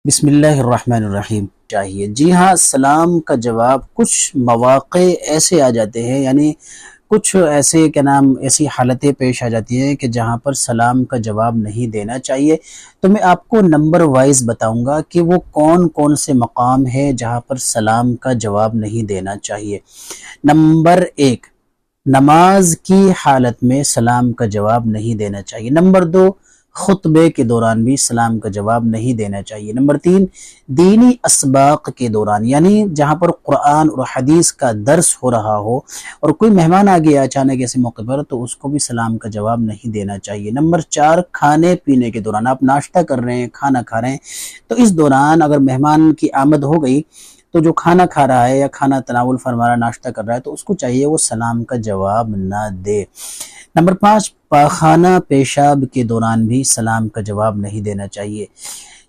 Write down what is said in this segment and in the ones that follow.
بسم اللہ الرحمن الرحیم چاہیے۔ جی ہاں، سلام کا جواب کچھ مواقع ایسے آ جاتے ہیں، یعنی کچھ ایسی حالتیں پیش آ جاتی ہیں کہ جہاں پر سلام کا جواب نہیں دینا چاہیے۔ تو میں آپ کو نمبر وائز بتاؤں گا کہ وہ کون کون سے مقام ہیں جہاں پر سلام کا جواب نہیں دینا چاہیے۔ نمبر 1، نماز کی حالت میں سلام کا جواب نہیں دینا چاہیے۔ نمبر 2، خطبے کے دوران بھی سلام کا جواب نہیں دینا چاہیے۔ نمبر 3، دینی اسباق کے دوران، یعنی جہاں پر قرآن اور حدیث کا درس ہو رہا ہو اور کوئی مہمان آ گیا اچانک ایسے موقع پر، تو اس کو بھی سلام کا جواب نہیں دینا چاہیے۔ نمبر 4، کھانے پینے کے دوران، آپ ناشتہ کر رہے ہیں، کھانا کھا رہے ہیں، تو اس دوران اگر مہمان کی آمد ہو گئی تو جو کھانا کھا رہا ہے یا کھانا تناول فرما رہا ہے، ناشتہ کر رہا ہے، تو اس کو چاہیے وہ سلام کا جواب نہ دے۔ نمبر 5، پاخانہ پیشاب کے دوران بھی سلام کا جواب نہیں دینا چاہیے۔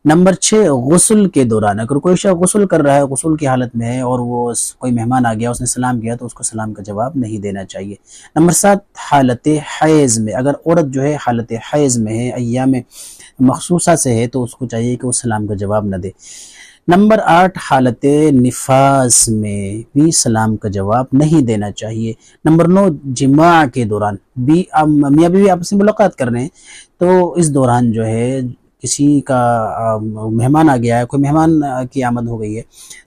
نمبر 6، غسل کے دوران، اگر کوئی شخص غسل کر رہا ہے، غسل کی حالت میں ہے اور وہ کوئی مہمان آ گیا، اس نے سلام کیا، تو اس کو سلام کا جواب نہیں دینا چاہیے۔ نمبر 7، حالت حیض میں، اگر عورت جو ہے حالت حیض میں ہے، ایام مخصوصہ سے ہے، تو اس کو چاہیے کہ وہ سلام کا جواب نہ دے۔ نمبر 8، حالت نفاس میں بھی سلام کا جواب نہیں دینا چاہیے۔ نمبر 9، جماع کے دوران بھی میاں بیوی آپس میں ملاقات کر رہے ہیں، تو اس دوران جو ہے کسی کا مہمان آ گیا ہے، کوئی مہمان کی آمد ہو گئی ہے،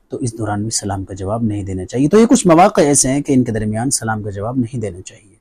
تو اس دوران بھی سلام کا جواب نہیں دینا چاہیے۔ تو یہ کچھ مواقع ایسے ہیں کہ ان کے درمیان سلام کا جواب نہیں دینا چاہیے۔